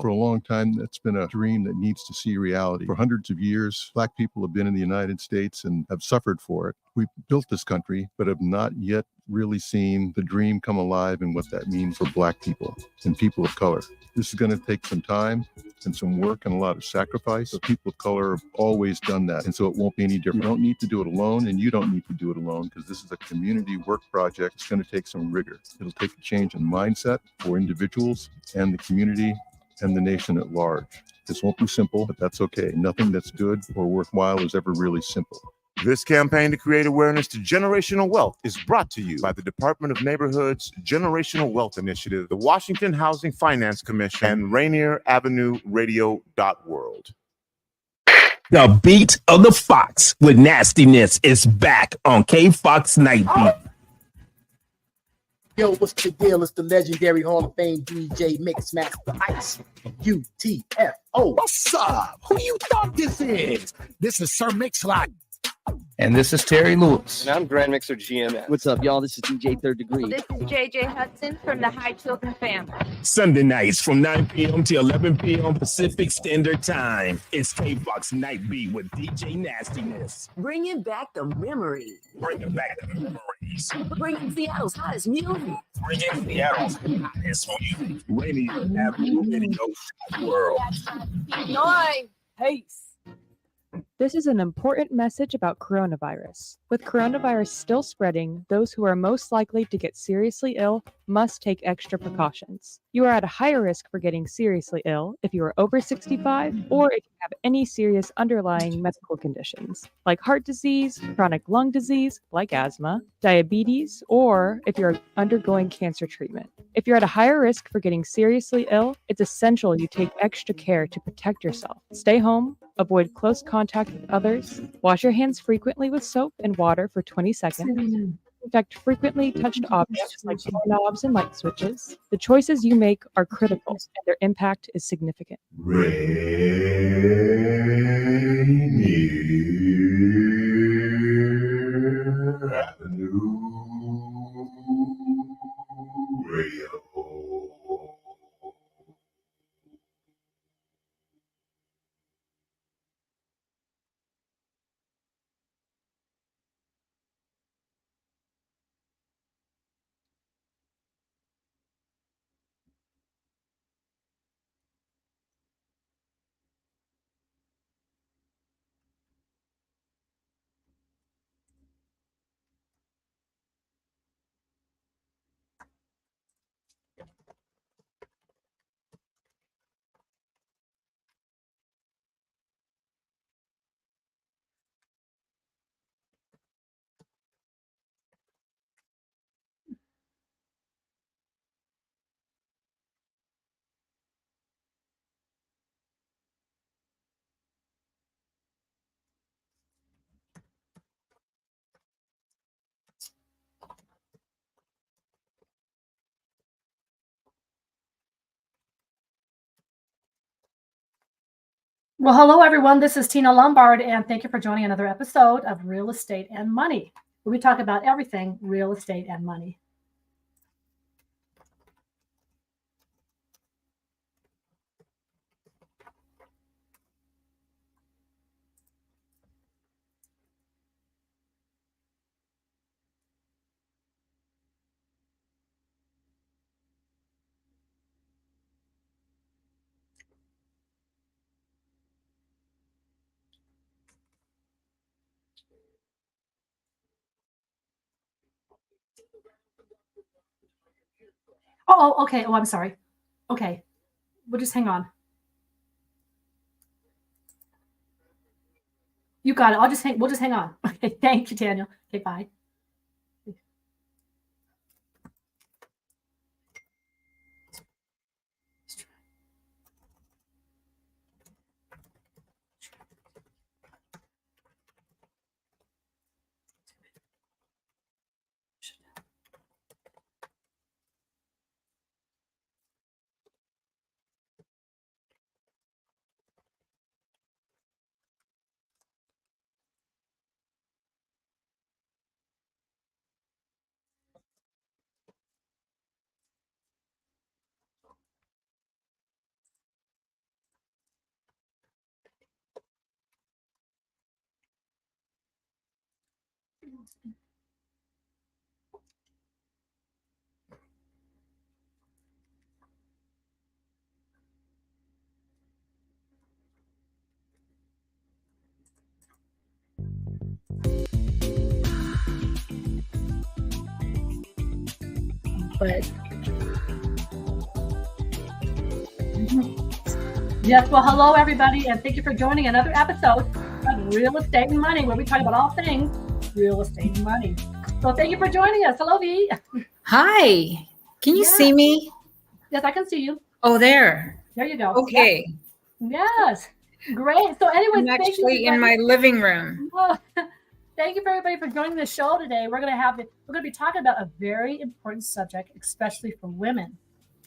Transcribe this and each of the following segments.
For a long time, that's been a dream that needs to see reality. For hundreds of years, Black people have been in the United States and have suffered for it. We built this country, but have not yet really seen the dream come alive and what that means for Black people and people of color. This is going to take some time and some work and a lot of sacrifice. But people of color have always done that, and so it won't be any different. You don't need to do it alone, and you don't need to do it alone, because this is a community work project. It's going to take some rigor. It'll take a change in mindset for individuals and the community and the nation at large. This won't be simple, but that's okay. Nothing that's good or worthwhile is ever really simple. This campaign to create awareness to generational wealth is brought to you by the Department of Neighborhood's Generational Wealth Initiative, the Washington Housing Finance Commission, and Rainier Avenue Radio World. The beat of the Fox with nastiness is back on K-Fox Night Beat. Yo, what's the deal? It's the legendary Hall of Fame DJ Mixmaster Ice UTFO. What's up? Who you thought this is? This is Sir Mix-a-Lot. And this is Terry Lewis. And I'm Grand Mixer GMS. What's up, y'all? This is DJ Third Degree. This is JJ Hudson from the High Children family. Sunday nights from 9 p.m. to 11 p.m. Pacific Standard Time. It's K-Fox Night Beat with DJ Nastiness. Bringing back the memories. Bringing back the memories. Bringing Seattle's hottest music. Bringing Seattle's hottest music. Rainier Avenue Radio World. Noi. Peace. This is an important message about coronavirus. With coronavirus still spreading, those who are most likely to get seriously ill must take extra precautions. You are at a higher risk for getting seriously ill if you are over 65 or if you have any serious underlying medical conditions, like heart disease, chronic lung disease, like asthma, diabetes, or if you're undergoing cancer treatment. If you're at a higher risk for getting seriously ill, it's essential you take extra care to protect yourself. Stay home, avoid close contact with others, wash your hands frequently with soap and water for 20 seconds, disinfect frequently touched objects like doorknobs and light switches. The choices you make are critical, and their impact is significant. Rainier Avenue Radio. Well, hello, everyone. This is Tina Lombard, and thank you for joining another episode of Real Estate and Money, where we talk about everything real estate and money. Oh, okay. Oh, I'm sorry. Okay. We'll just hang on. You got it. We'll just hang on. Okay. Thank you, Daniel. Okay, bye. But yes, well, hello everybody, and thank you for joining another episode of Real Estate and Money, where we talk about all things real estate and money. So thank you for joining us. Hello, V. Hi. Can you see me? Yes, I can see you. Oh, there. There you go. Okay. Yes. Great. So anyways, I'm actually in my living room. Thank you for everybody for joining the show today. We're going to be talking about a very important subject, especially for women.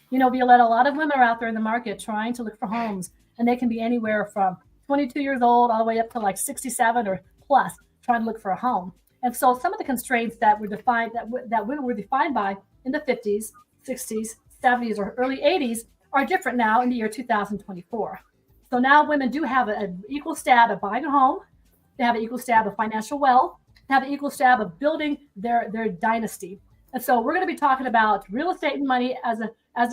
You know, Violeta, a lot of women are out there in the market trying to look for homes, and they can be anywhere from 22 years old all the way up to like 67 or plus trying to look for a home. And so some of the constraints that were defined, that women were defined by in the 50s, 60s, 70s, or early 80s are different now in the year 2024. So now women do have an equal stab at buying a home. They have an equal stab of financial wealth. They have an equal stab of building their dynasty. And so we're going to be talking about real estate and money as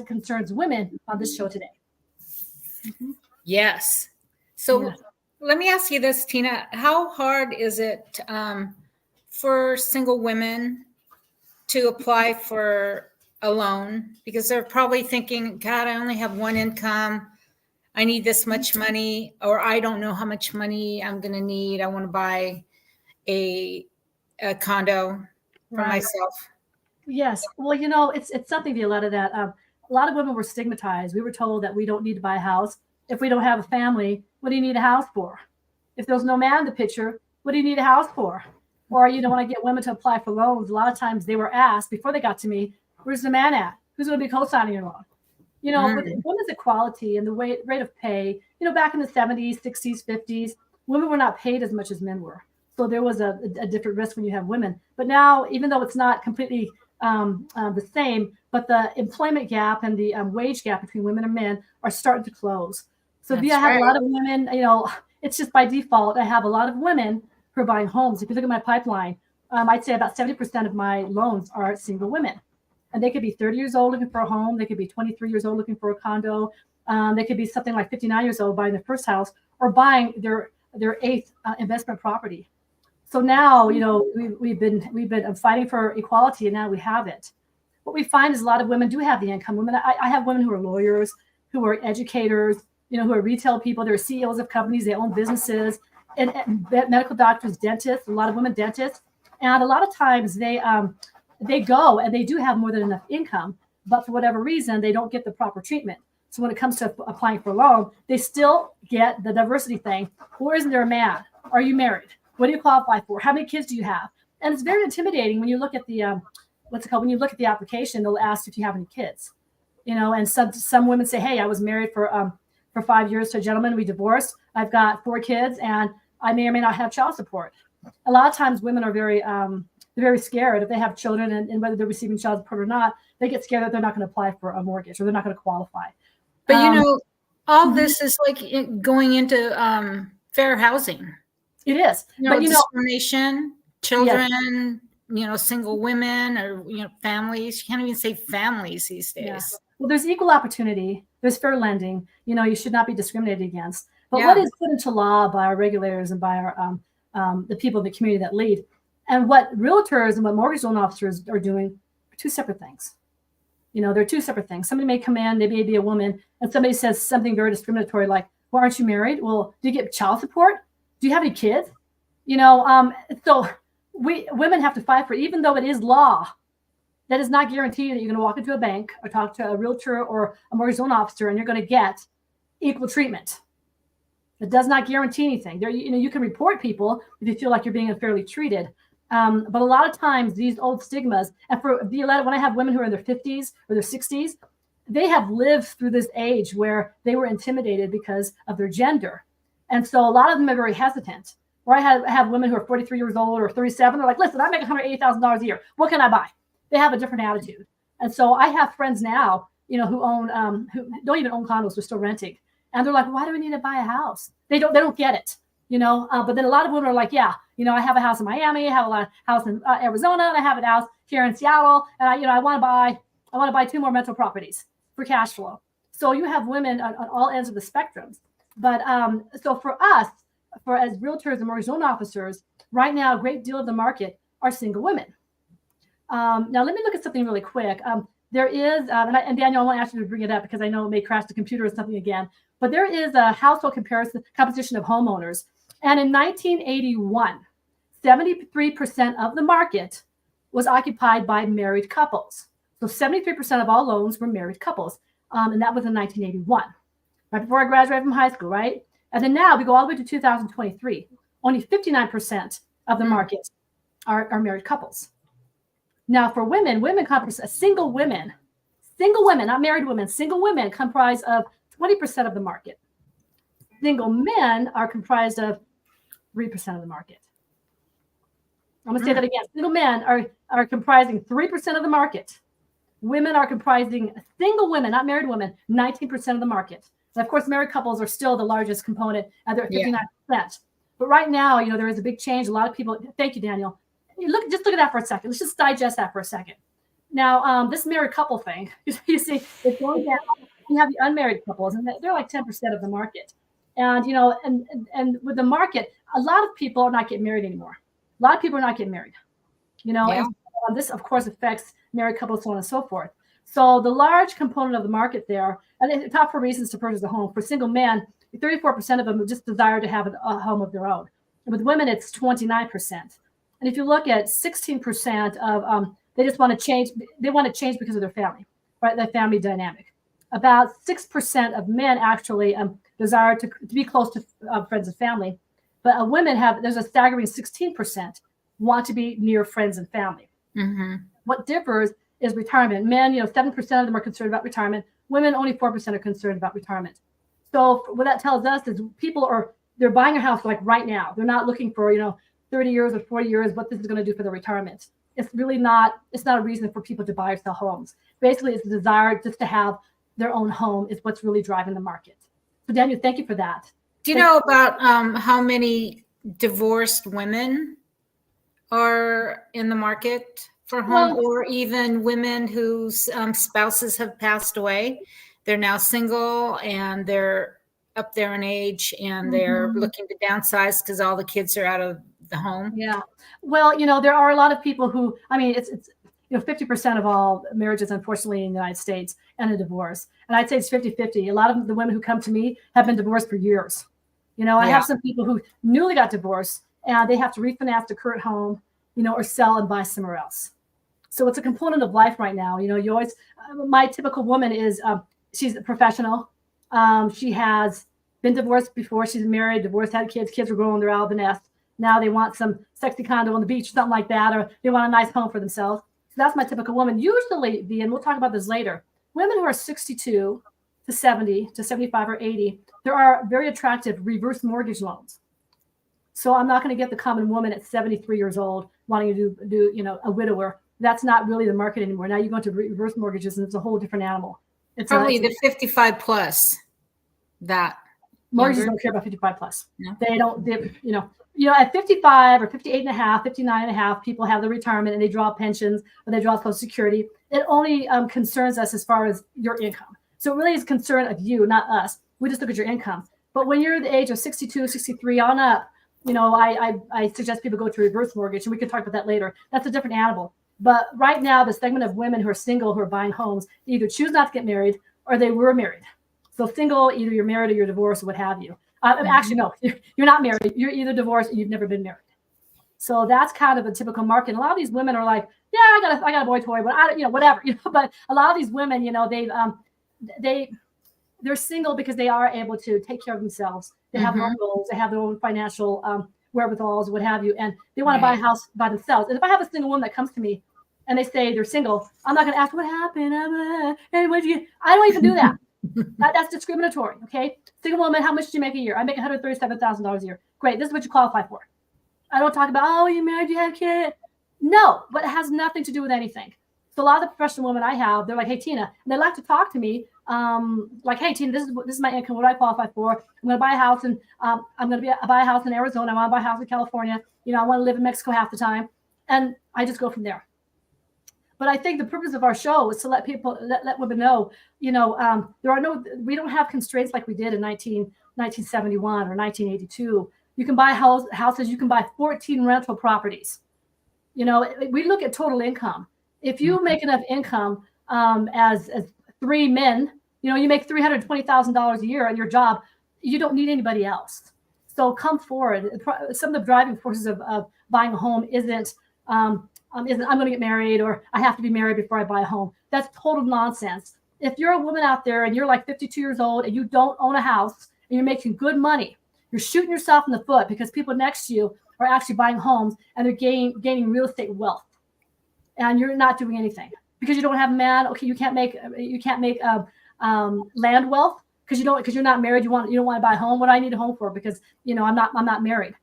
it concerns women on this show today. Mm-hmm. Yes. So let me ask you this, Tina. How hard is it for single women to apply for a loan? Because they're probably thinking, God, I only have one income. I need this much money, or I don't know how much money I'm going to need. I want to buy a condo for myself. Yes. Well, you know, it's something, Violeta, that a lot of women were stigmatized. We were told that we don't need to buy a house. If we don't have a family, what do you need a house for? If there's no man in the picture, what do you need a house for? Or, you know, when I get women to apply for loans, a lot of times they were asked before they got to me, where's the man at? Who's going to be co-signing your loan? You know, with women's equality and the rate of pay, you know, back in the 70s, 60s, 50s, women were not paid as much as men were. So there was a different risk when you have women. But now, even though it's not completely the same, but the employment gap and the wage gap between women and men are starting to close. So I have a lot of women, you know, it's just by default, I have a lot of women who are buying homes. If you look at my pipeline, I'd say about 70% of my loans are single women. And they could be 30 years old looking for a home. They could be 23 years old looking for a condo. They could be something like 59 years old buying their first house or buying their eighth investment property. So now, you know, we've been fighting for equality, and now we have it. What we find is a lot of women do have the income. Women, I have women who are lawyers, who are educators, you know, who are retail people. They're CEOs of companies. They own businesses, and medical doctors, dentists. A lot of women dentists, and a lot of times they go and they do have more than enough income, but for whatever reason, they don't get the proper treatment. So when it comes to applying for a loan, they still get the diversity thing. Or isn't there a man? Are you married? What do you qualify for? How many kids do you have? And it's very intimidating when you look at the, when you look at the application, they'll ask if you have any kids, you know, and some women say, hey, I was married for 5 years to a gentleman. We divorced. I've got 4 kids and I may or may not have child support. A lot of times women are very scared if they have children and whether they're receiving child support or not, they get scared that they're not going to apply for a mortgage or they're not going to qualify. But you know, all this is like going into fair housing. It is. You know, but you discrimination, children, you know, single women or, you know, families. You can't even say families these days. Yeah. Well, there's equal opportunity. There's fair lending. You know, you should not be discriminated against. But what is put into law by our regulators and by our the people in the community that lead, and what realtors and what mortgage loan officers are doing are two separate things. You know, they're two separate things. Somebody may come in, they may be a woman, and somebody says something very discriminatory like, well, aren't you married? Well, do you get child support? Do you have any kids? You know, so women have to fight for it, even though it is law. That is not guaranteed that you're going to walk into a bank or talk to a realtor or a mortgage loan officer and you're going to get equal treatment. It does not guarantee anything. There, you know, you can report people if you feel like you're being unfairly treated. But a lot of times these old stigmas, and for Violeta, when I have women who are in their 50s or their 60s, they have lived through this age where they were intimidated because of their gender. And so a lot of them are very hesitant. Or I have women who are 43 years old or 37. They're like, listen, I make $180,000 a year. What can I buy? They have a different attitude. And so I have friends now, you know, who don't even own condos, they're still renting. And they're like, why do we need to buy a house? They don't get it. But then a lot of women are like, yeah, I have a house in Miami, I have a house in Arizona, and I have a house here in Seattle, and I want to buy 2 more rental properties for cash flow. So you have women on all ends of the spectrum. But so for us, as realtors and mortgage loan officers, right now, a great deal of the market are single women. Now, let me look at something really quick. There is, and Daniel, I want to ask you to bring it up because I know it may crash the computer or something again, but there is a household composition of homeowners. And in 1981, 73% of the market was occupied by married couples. So 73% of all loans were married couples. And that was in 1981, right before I graduated from high school, right? And then now we go all the way to 2023. Only 59% of the market are married couples. Now for women comprise single women, not married women, single women comprise of 20% of the market. Single men are comprised of 3% of the market. I'm going to say that again. Single men are comprising 3% of the market. Women are comprising, single women, not married women, 19% of the market. And of course, married couples are still the largest component, and they're at 59%. But right now, there is a big change. A lot of people, thank you, Daniel. Just look at that for a second. Let's just digest that for a second. Now, this married couple thing, you see, it's going down. You have the unmarried couples, and they're like 10% of the market. And, and with the market, a lot of people are not getting married anymore. A lot of people are not getting married, and this, of course, affects married couples, so on and so forth. So the large component of the market there, and the top 4 reasons to purchase a home. For single men, 34% of them just desire to have a home of their own. And with women, it's 29%. And if you look at 16% of, they just want to change. They want to change because of their family, right? Their family dynamic. About 6% of men actually desire to be close to friends and family. But women there's a staggering 16% want to be near friends and family. Mm-hmm. What differs is retirement. Men, 7% of them are concerned about retirement. Women, only 4% are concerned about retirement. So what that tells us is they're buying a house like right now. They're not looking for, 30 years or 40 years, what this is going to do for their retirement. It's not a reason for people to buy or sell homes. Basically, it's a desire just to have their own home is what's really driving the market. So Daniel, thank you for that. Do you know about how many divorced women are in the market for home, or even women whose spouses have passed away? They're now single and they're up there in age and they're looking to downsize because all the kids are out of the home. Yeah. Well, there are a lot of people who, it's 50% of all marriages, unfortunately, in the United States end in divorce. And I'd say it's 50-50. A lot of the women who come to me have been divorced for years. I have some people who newly got divorced and they have to refinance the current home, or sell and buy somewhere else. So it's a component of life right now. You always, my typical woman is, she's a professional. She has been divorced before. She's married, divorced, had kids. Kids are growing, they're out of the nest. Now they want some sexy condo on the beach, something like that, or they want a nice home for themselves. So that's my typical woman. Usually, and we'll talk about this later, women who are 62 to 70 to 75 or 80, there are very attractive reverse mortgage loans. So I'm not going to get the common woman at 73 years old wanting to do a widower. That's not really the market anymore. Now you go into reverse mortgages and it's a whole different animal. It's probably the 55 plus that. Mortgages don't care about 55 plus. No. They don't, at 55 or 58 and a half, 59 and a half, people have the retirement and they draw pensions or they draw Social Security. It only concerns us as far as your income. So it really is concern of you, not us. We just look at your income. But when you're the age of 62, 63 on up, I suggest people go to reverse mortgage, and we can talk about that later. That's a different animal. But right now, the segment of women who are single, who are buying homes, they either choose not to get married or they were married. So single, either you're married or you're divorced or what have you. Actually, no, you're not married. You're either divorced or you've never been married. So that's kind of a typical market. And a lot of these women are like, yeah, I got a boy toy, but whatever. But a lot of these women, they're single because they are able to take care of themselves. They have their own goals. They have their own financial wherewithals, what have you, and they want to buy a house by themselves. And if I have a single woman that comes to me and they say they're single, I'm not going to ask what happened. Hey, what'd you get? I don't even do that. That's discriminatory. Okay, single woman, how much do you make a year? I make $137,000 a year. Great, this is what you qualify for. I don't talk about, oh, you married, you have kids. No, but it has nothing to do with anything. So a lot of the professional women I have, they're like, hey, Tina, and they like to talk to me like, hey, Tina, this is my income. What do I qualify for? I'm going to buy a house, and I'm going to buy a house in Arizona. I want to buy a house in California. You know, I want to live in Mexico half the time, and I just go from there. But I think the purpose of our show is to let people, let women know, you know, we don't have constraints like we did in 1971 or 1982. You can buy houses, you can buy 14 rental properties. You know, we look at total income. If you make enough income as 3 men, you know, you make $320,000 a year on your job, you don't need anybody else. So come forward. Some of the driving forces of buying a home isn't I'm going to get married, or I have to be married before I buy a home. That's total nonsense. If you're a woman out there and you're like 52 years old and you don't own a house and you're making good money, you're shooting yourself in the foot, because people next to you are actually buying homes and they're gaining real estate wealth, and you're not doing anything because you don't have a man. Okay, you can't make land wealth because you're not married. You don't want to buy a home. What do I need a home for? Because, you know, I'm not married.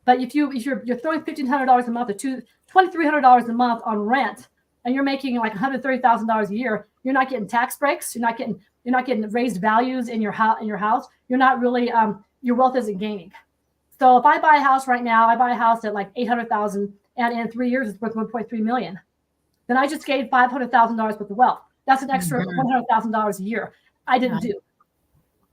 But if you're throwing $1,500 a month or $2,300 a month on rent, and you're making like $130,000 a year, you're not getting tax breaks. You're not getting raised values in your house. You're not really your wealth isn't gaining. So if I buy a house right now, I buy a house at like $800,000, and in 3 years it's worth $1.3 million. Then I just gained $500,000 worth of wealth. That's an extra $100,000 a year I didn't do.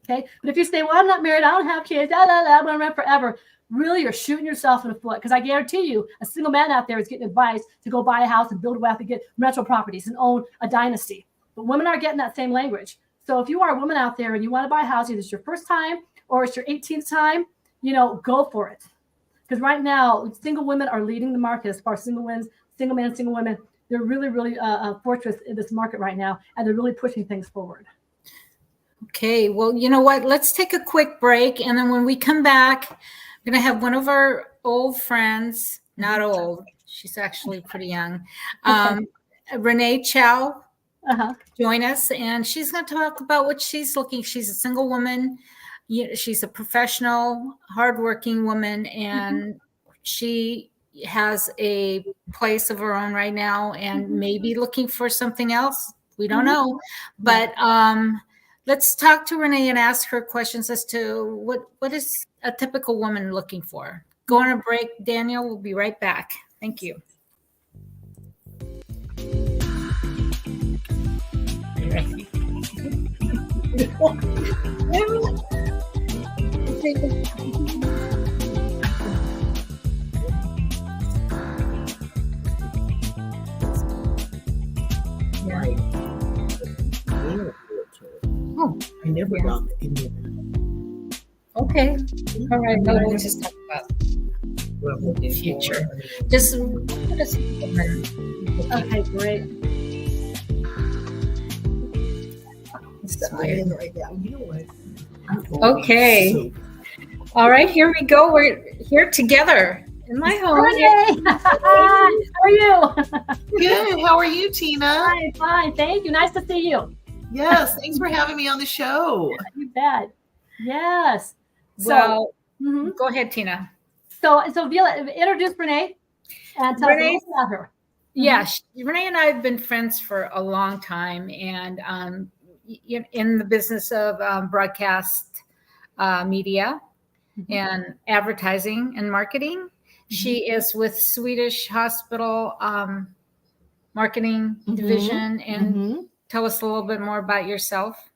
Okay, but if you say, well, I'm not married, I don't have kids, I'm going to rent forever. Really, you're shooting yourself in the foot, because I guarantee you a single man out there is getting advice to go buy a house and build a wealth and get rental properties and own a dynasty. But women aren't getting that same language. So if you are a woman out there and you want to buy a house, either it's your first time or it's your 18th time, you know, go for it. Because right now, single women are leading the market as far as single men, single women. They're really, really a fortress in this market right now, and they're really pushing things forward. Okay, well, you know what? Let's take a quick break, and then when we come back, we're going to have one of our old friends, not old, she's actually pretty young, Renee Chow, join us, and she's going to talk about what she's looking. She's a single woman. She's a professional, hardworking woman, and she has a place of her own right now, and maybe looking for something else. We don't know, but let's talk to Renee and ask her questions as to what is a typical woman looking for. Go on a break, Daniel. We'll be right back. Thank you. Right. Oh, I never got the okay. All right. Well, we'll just talk about the future. Just okay, great. right now. You know what? Okay. All right, here we go. We're here together in my home. Hi, how are you? Good. How are you, Tina? Fine. Thank you. Nice to see you. Yes. Thanks for having me on the show. You bet. Yes. So, go ahead, Tina. So Violeta, introduce Renee and tell us about her. Yeah, Renee and I have been friends for a long time, and in the business of broadcast media and advertising and marketing. She is with Swedish Hospital Marketing Division. And tell us a little bit more about yourself.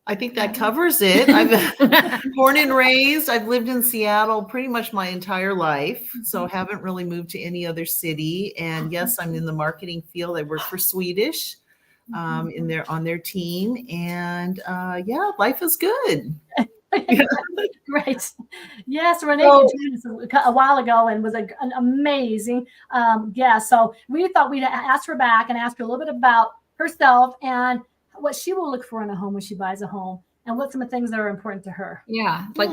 I think that covers it. I've born and raised. I've lived in Seattle pretty much my entire life, so haven't really moved to any other city. And yes, I'm in the marketing field. I work for Swedish on their team, and yeah, life is good. Great. Yes, Renee joined us a while ago and was an amazing guest. So we thought we'd ask her back and ask her a little bit about herself and what she will look for in a home when she buys a home, and what some of the things that are important to her. Yeah, like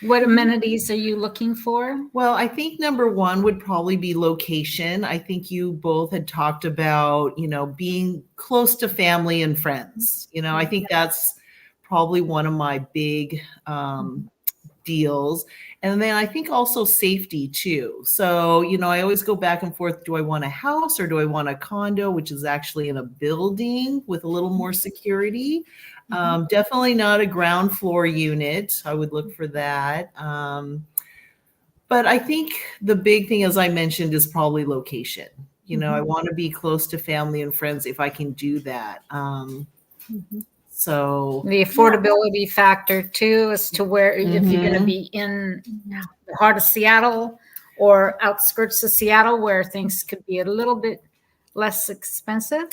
what amenities are you looking for? Well, I think number one would probably be location. I think you both had talked about, being close to family and friends. I think that's probably one of my big deals. And then I think also safety too. So, I always go back and forth. Do I want a house or do I want a condo, which is actually in a building with a little more security? Definitely not a ground floor unit. I would look for that. But I think the big thing, as I mentioned, is probably location. I want to be close to family and friends if I can do that. So the affordability factor too, as to where if you're going to be in the heart of Seattle or outskirts of Seattle, where things could be a little bit less expensive.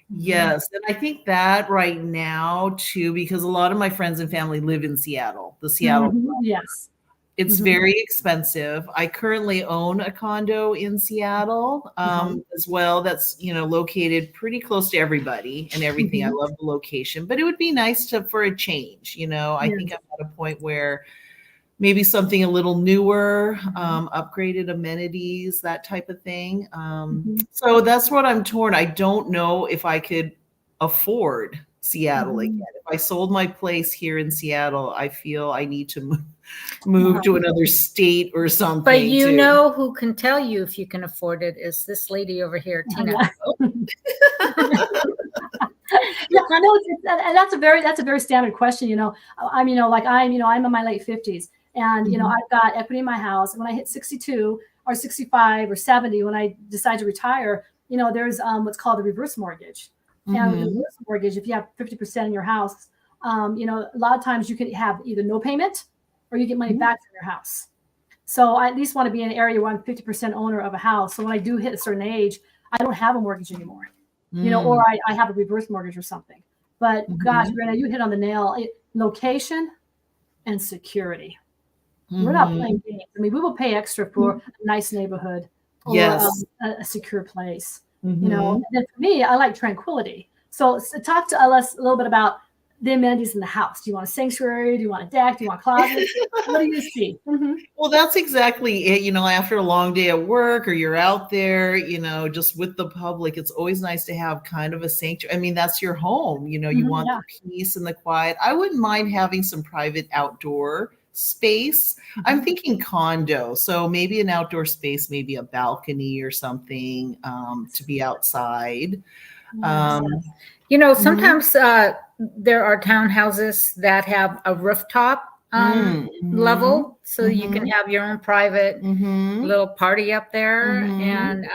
Yes, and I think that right now too, because a lot of my friends and family live in Seattle, the Seattle. Yes. It's very expensive. I currently own a condo in Seattle as well. That's, located pretty close to everybody and everything. I love the location, but it would be nice for a change. I think I'm at a point where maybe something a little newer, upgraded amenities, that type of thing. So that's what I'm torn. I don't know if I could afford Seattle again. If I sold my place here in Seattle, I feel I need to move to another state or something. But you know who can tell you if you can afford it is this lady over here, Tina. Yeah, I know, and that's a very standard question. I'm in my late 50s, and I've got equity in my house. And when I hit 62 or 65 or 70, when I decide to retire, there's what's called a reverse mortgage. And with the reverse mortgage, if you have 50% in your house, a lot of times you can have either no payment or you get money back from your house. So I at least want to be in an area where I'm 50% owner of a house. So when I do hit a certain age, I don't have a mortgage anymore, or I have a reverse mortgage or something. But gosh, Brenda, you hit on the nail. Location and security. We're not playing games. I mean, we will pay extra for a nice neighborhood or a secure place. And then for me, I like tranquility. So talk to us a little bit about the amenities in the house. Do you want a sanctuary? Do you want a deck? Do you want closets? What do you see? Well, that's exactly it. After a long day at work or you're out there, just with the public, it's always nice to have kind of a sanctuary. I mean, that's your home. You want the peace and the quiet. I wouldn't mind having some private outdoor space. I'm thinking condo. So maybe an outdoor space, maybe a balcony or something to be outside. Sometimes there are townhouses that have a rooftop level, so you can have your own private little party up there, and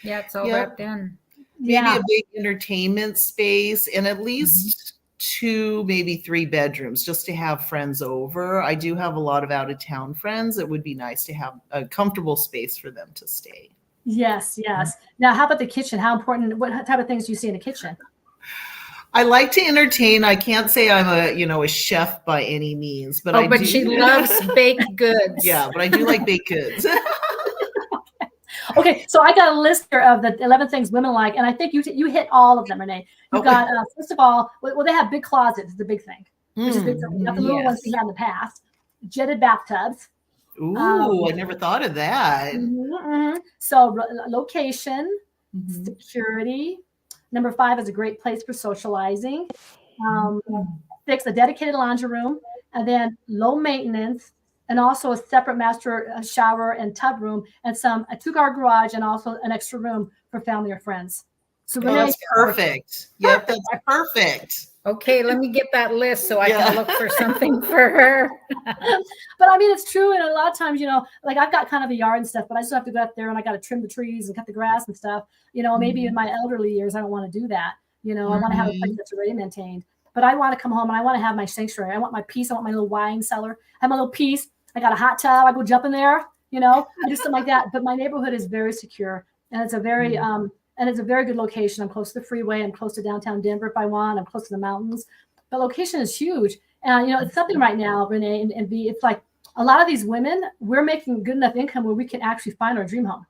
it's all wrapped in. Maybe a big entertainment space, and at least 2, maybe 3 bedrooms, just to have friends over. I do have a lot of out of town friends. It would be nice to have a comfortable space for them to stay. Yes. Now, how about the kitchen? How important? What type of things do you see in the kitchen? I like to entertain. I can't say I'm a chef by any means, but she loves baked goods. Yeah, but I do like baked goods. Okay, so I got a list here of the 11 things women like, and I think you hit all of them, Renee. You got first of all, they have big closets. Is the big thing, which is big. You got the little ones we had in the past, jetted bathtubs. Ooh, I never thought of that. So location, security. Number 5 is a great place for socializing. 6, a dedicated laundry room, and then low maintenance, and also a separate master shower and tub room, and a 2-car garage, and also an extra room for family or friends. So that's perfect. Yep, that's perfect. Okay, let me get that list so I can look for something for her. But I mean, it's true. And a lot of times, like I've got kind of a yard and stuff, but I still have to go out there and I got to trim the trees and cut the grass and stuff. Maybe in my elderly years, I don't want to do that. I want to have a place that's already maintained. But I want to come home and I want to have my sanctuary. I want my peace. I want my little wine cellar. I have my little peace. I got a hot tub. I go jump in there, I do something like that. But my neighborhood is very secure. And it's a very good location. I'm close to the freeway. I'm close to downtown Denver if I want. I'm close to the mountains. But location is huge. And, it's something right now, Renee and B, it's like a lot of these women, we're making good enough income where we can actually find our dream home.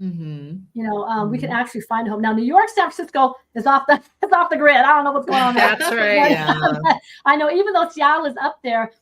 We can actually find a home. Now, New York, San Francisco is off the grid. I don't know what's going on there. That's right. I know, even though Seattle is up there,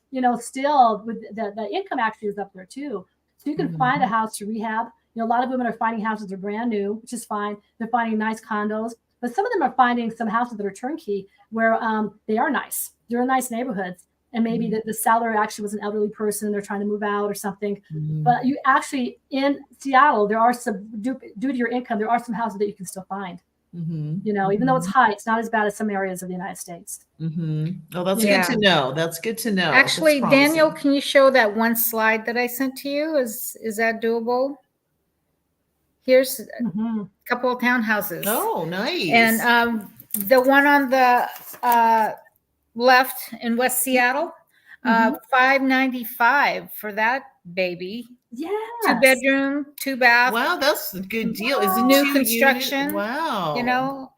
still with the income actually is up there too. So you can find a house to rehab. A lot of women are finding houses that are brand new, which is fine. They're finding nice condos, but some of them are finding some houses that are turnkey where they are nice. They're in nice neighborhoods, and maybe the seller actually was an elderly person, they're trying to move out or something. But you actually, in Seattle, there are some, due to your income, there are some houses that you can still find. You know, even though it's high, it's not as bad as some areas of the United States. Oh, that's good to know. That's good to know. Actually, Daniel, can you show that one slide that I sent to you? Is that doable? Here's a couple of townhouses. Oh, nice. And the one on the left in West Seattle, $595 for that baby. Yeah. 2-bedroom, 2-bath. Wow, that's a good deal. Is it new construction? Wow. You know,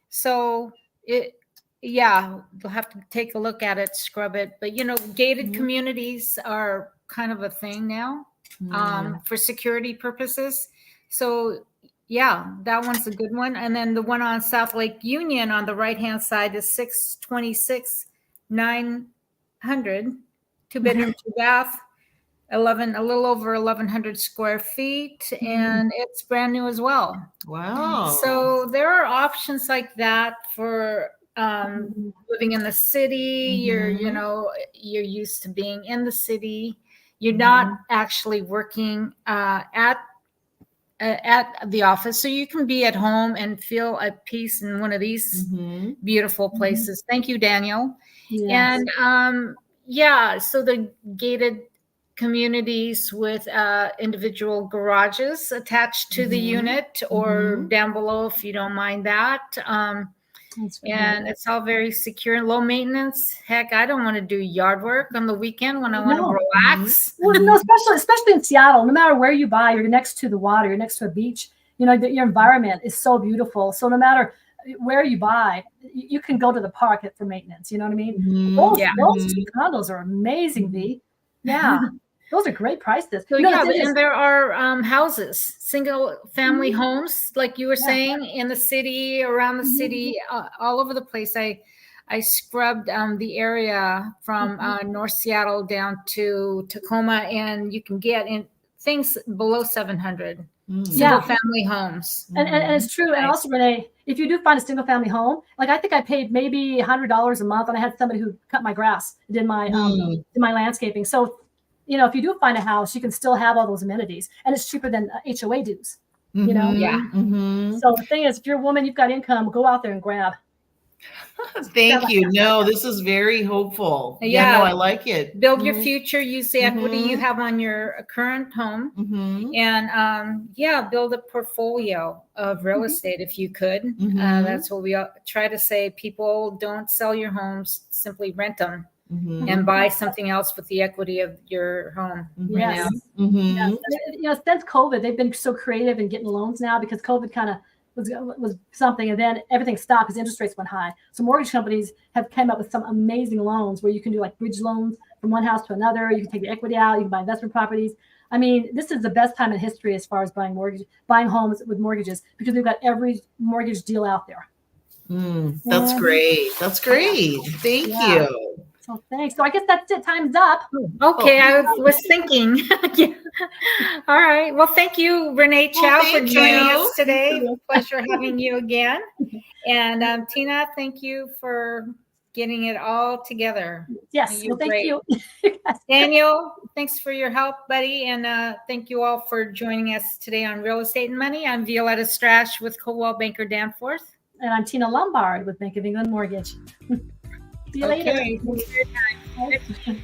so you'll have to take a look at it, scrub it. But you know, gated communities are kind of a thing now for security purposes. So yeah, that one's a good one. And then the one on South Lake Union on the right-hand side is $626,900, 2-bedroom, 2-bath. A little over 1,100 square feet, and it's brand new as well. Wow. So there are options like that for living in the city. You're used to being in the city. You're not actually working at the office, so you can be at home and feel at peace in one of these beautiful places. Thank you, Daniel. Yes. And so the gated communities with individual garages attached to the unit or down below if you don't mind that. And it's all very secure and low maintenance. Heck, I don't want to do yard work on the weekend when I want to relax. Well, no, especially in Seattle, no matter where you buy, you're next to the water, you're next to a beach. You know, your environment is so beautiful. So no matter where you buy, you can go to the park for maintenance. You know what I mean? Those two condos are amazing, V. Yeah. Those are great prices. So and there are houses, single family homes, like you were saying, in the city, around the city, all over the place. I scrubbed the area from North Seattle down to Tacoma, and you can get in things below 700 single family homes. And it's true. And also, Renee, if you do find a single family home, like I think I paid maybe $100 a month, and I had somebody who cut my grass, did my landscaping. So, you know, if you do find a house, you can still have all those amenities, and it's cheaper than HOA dues. You know, So the thing is, if you're a woman, you've got income, go out there and grab. Thank you. No, this is very hopeful. Yeah, no, I like it. Build your future. Use the equity you have on your current home, and build a portfolio of real estate if you could. That's what we try to say. People, don't sell your homes; simply rent them. And buy something else with the equity of your home. Yes. You know, since COVID, they've been so creative in getting loans now, because COVID kind of was something, and then everything stopped because interest rates went high. So mortgage companies have come up with some amazing loans where you can do like bridge loans from one house to another. You can take the equity out. You can buy investment properties. I mean, this is the best time in history as far as buying homes with mortgages, because we've got every mortgage deal out there. That's great. That's great. Thank you. So thanks. So I guess that's it. Time's up. Okay, I was thinking. All right. Well, thank you, Renee Chow, for joining us today. Pleasure having you again. And Tina, thank you for getting it all together. Yes. Well, thank you. Daniel, thanks for your help, buddy. And thank you all for joining us today on Real Estate and Money. I'm Violeta Strash with Coldwell Banker Danforth. And I'm Tina Lombard with Bank of England Mortgage. See you later. Okay. Thanks for your time.